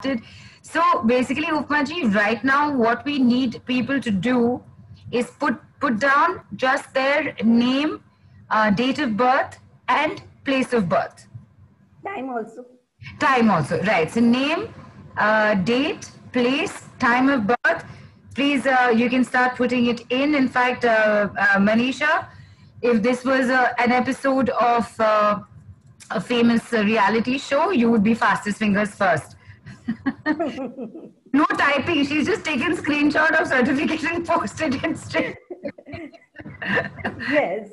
started. So basically, Upmaji, right now what we need people to do is put down just their name, date of birth, and place of birth. Time also. Time also, right. So name, date, place, time of birth. Please, you can start putting it in. In fact, Manisha, if this was an episode of a famous reality show, you would be fastest fingers first. No typing. She's just taken screenshot of certificate and posted it straight. Yes,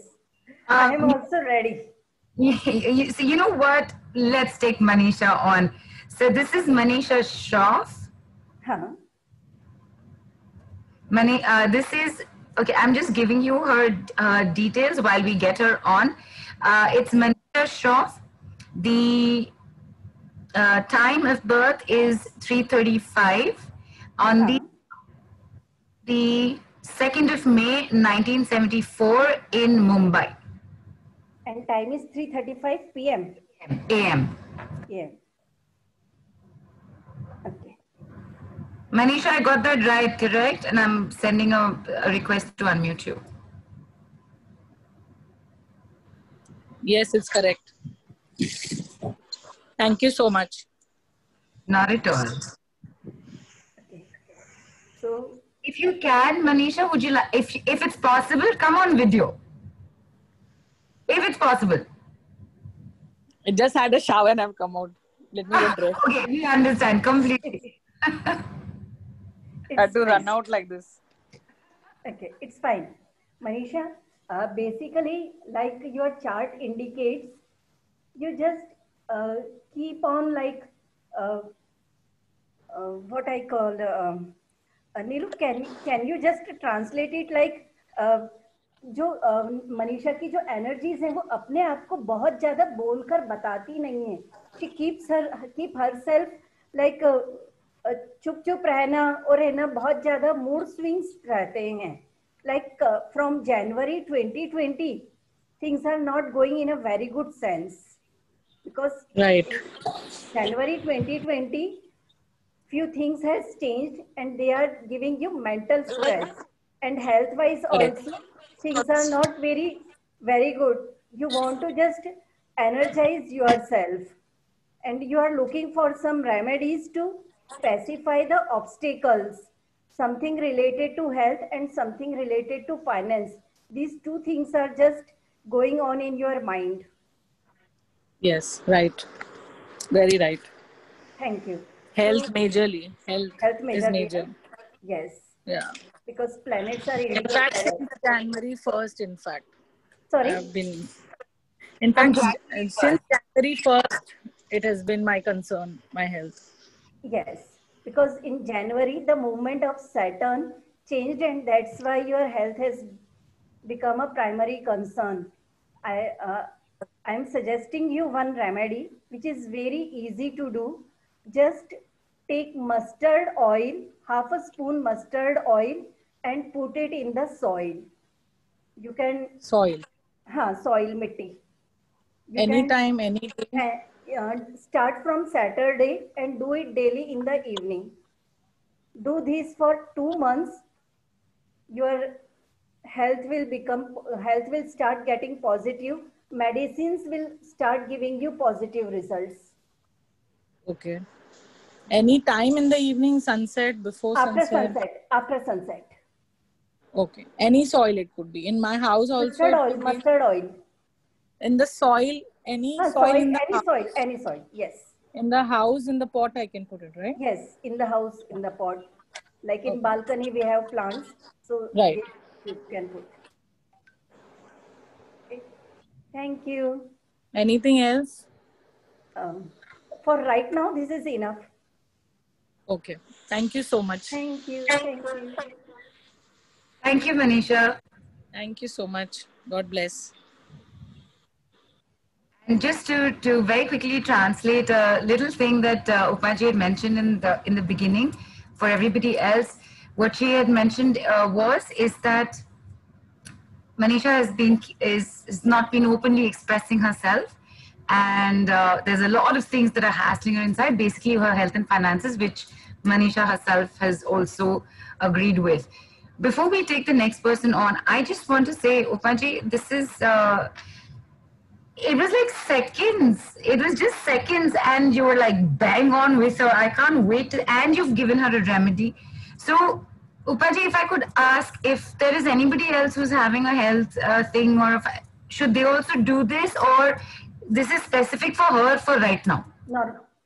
I am also ready. So you know what? Let's take Manisha on. So this is Manisha Shroff. Huh. This is, okay, I'm just giving you her details while we get her on. It's Manisha Shroff. The time of birth is 3:35 on the 2nd of May 1974 in Mumbai. And time is 3:35 p.m. AM. Yeah. Okay. Manisha, I got that right, correct? And I'm sending a request to unmute you. Yes, it's correct. Thank you so much. Not at all. Okay. So, if you can, Manisha, would you like, if it's possible, come on video. If it's possible. I just had a shower and I've come out. Let me get dressed. Okay, we understand completely. I had to run out like this. Okay, it's fine. Manisha, basically, like your chart indicates, you just keep on like what I call, Nilu, can you just translate it like जो मनीषा की जो energies हैं वो अपने आप को बहुत ज्यादा बोलकर बताती नहीं है. She keep herself like चुप चुप रहना और है ना बहुत ज्यादा मूड स्विंग्स रहते हैं. Like from January 2020 things are not going in a very good sense because right. January 2020 few things has changed and they are giving you mental stress and health wise also things are not very good. You want to just energize yourself and you are looking for some remedies to pacify the obstacles, something related to health and something related to finance. These two things are just going on in your mind. Yes, right. Very right. Thank you. Health majorly. Health majorly. Is major. Yes. Yeah. Because planets are in fact, since January 1st, in fact. Sorry? I've been... In fact, since January 1st, it has been my concern, my health. Yes. Because in January, the movement of Saturn changed and that's why your health has become a primary concern. I'm suggesting you one remedy, which is very easy to do. Just take mustard oil, half a spoon mustard oil and put it in the soil. You can... Soil. Soil, mitti. Anytime, any day. Start from Saturday and do it daily in the evening. Do this for 2 months. Your health will start getting positive. Medicines will start giving you positive results. Okay. Any time in the evening, sunset, before sunset? After sunset. Okay. Any soil it could be. In my house also. Mustard oil. In the soil, any soil in the house? Any soil, yes. In the house, in the pot, I can put it, right? Yes, in the house, in the pot. Like in balcony, we have plants. So right. You can put. Okay. Thank you. Anything else? For right now, this is enough. Okay. Thank you so much. Thank you. Thank you. Thank you, Manisha. Thank you so much. God bless. And just to very quickly translate a little thing that Upaji had mentioned in the beginning for everybody else, what she had mentioned is that Manisha has not been openly expressing herself and there's a lot of things that are hassling her inside, basically her health and finances, which Manisha herself has also agreed with. Before we take the next person on, I just want to say, Upaji, this is it was like seconds. It was just seconds, and you were like bang on with her. I can't wait. And you've given her a remedy. So, Upaji, if I could ask if there is anybody else who's having a health thing, or if, should they also do this, or this is specific for her for right now?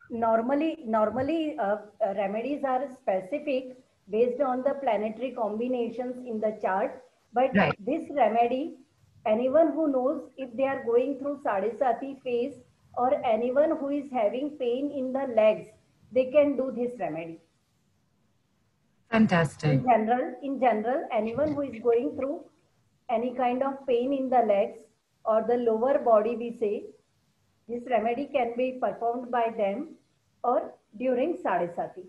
Normally, remedies are specific based on the planetary combinations in the chart. But Right. this remedy, anyone who knows if they are going through Sadisati phase or anyone who is having pain in the legs, they can do this remedy. Fantastic. In general, anyone who is going through any kind of pain in the legs or the lower body, we say, this remedy can be performed by them or during Sadisati.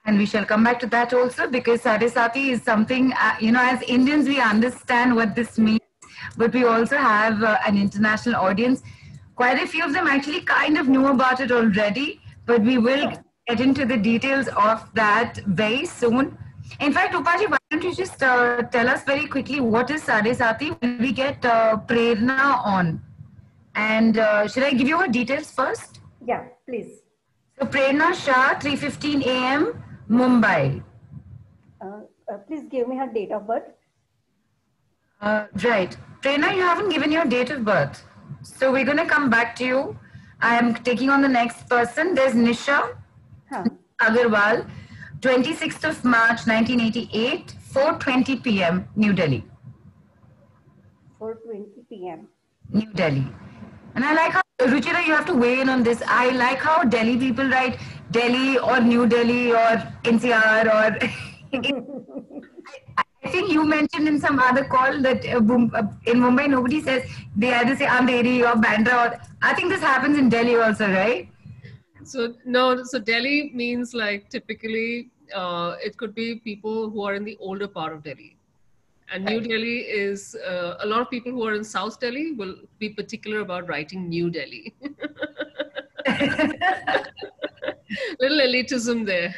And we shall come back to that also, because Sadisati is something, as Indians, we understand what this means, but we also have an international audience. Quite a few of them actually kind of knew about it already, but we will get into the details of that very soon. In fact, Upaji, why don't you just tell us very quickly what is Sadisati? Will we get Prerna on? And should I give you her details first? Yeah, please. So Prerna Shah, 3:15 a.m., Mumbai. Please give me her date of birth. Right. Prerna, you haven't given your date of birth. So we're going to come back to you. I am taking on the next person. There's Nisha Agarwal, 26th of March, 1988, 4:20 p.m., New Delhi. 4:20 p.m. New Delhi. And I like how, Ruchira, you have to weigh in on this. I like how Delhi people write Delhi or New Delhi or NCR or... I think you mentioned in some other call that in Mumbai nobody says, they either say Andheri or Bandra. Or, I think this happens in Delhi also, right? So no, so Delhi means like typically it could be people who are in the older part of Delhi. And New Delhi is a lot of people who are in South Delhi will be particular about writing New Delhi. Little elitism there.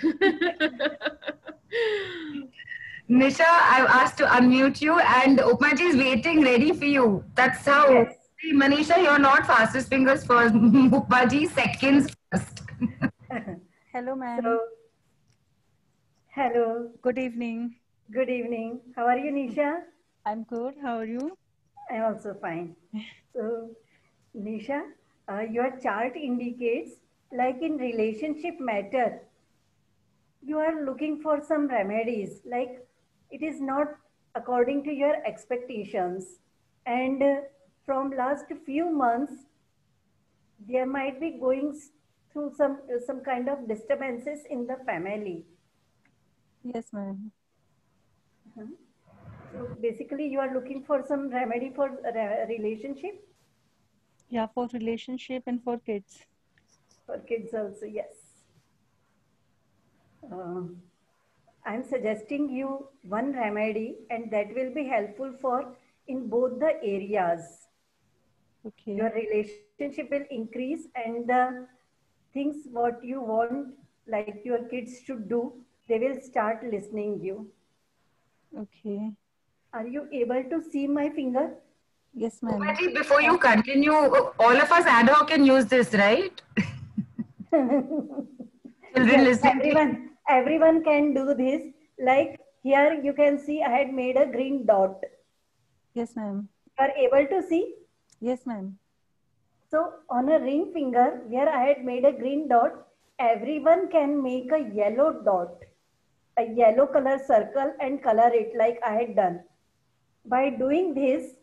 Nisha, I've asked to unmute you, and Upmaji is waiting ready for you. That's how. Yes. See, Manisha, you're not fastest fingers first. Upmaji, seconds first. Hello, ma'am. So, hello. Good evening. Good evening. How are you, Nisha? I'm good. How are you? I'm also fine. So, Nisha, your chart indicates like in relationship matter, you are looking for some remedies, like it is not according to your expectations. And from last few months, there might be going through some kind of disturbances in the family. Yes, ma'am. So basically, you are looking for some remedy for relationship? Yeah, for relationship and for kids. For kids also, yes. I'm suggesting you one remedy, and that will be helpful for in both the areas. Okay. Your relationship will increase, and the things what you want, like your kids should do, they will start listening you. Okay. Are you able to see my finger? Yes, ma'am. Upmaji, before you continue, all of us ad hoc can use this, right? Children Yes, listening. everyone can do this. Like here you can see I had made a green dot. Yes, ma'am. You are able to see? Yes, ma'am. So on a ring finger where I had made a green dot, everyone can make a yellow dot, a yellow color circle, and color it like I had done. By doing this,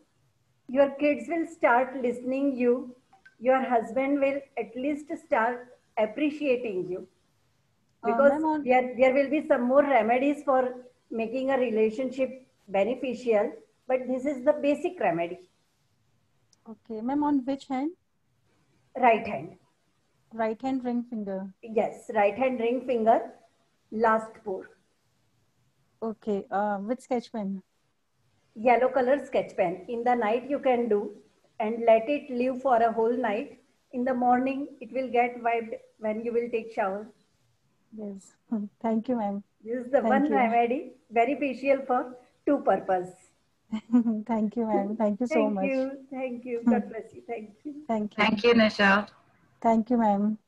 your kids will start listening you. Your husband will at least start appreciating you. Because there will be some more remedies for making a relationship beneficial, but this is the basic remedy. Okay. Ma'am, on which hand? Right hand. Right hand ring finger. Yes, right hand ring finger, last pour. Okay. Which sketch pen? Yellow color sketch pen. In the night you can do. and let it live for a whole night. In the morning, it will get wiped when you will take shower. Yes. Thank you, ma'am. This is the Thank one you. remedy, beneficial for two purpose. Thank you, ma'am. Thank you so Thank much. you. Thank you. God bless you. Thank you. Thank you. Thank you, Nisha. Thank you, ma'am.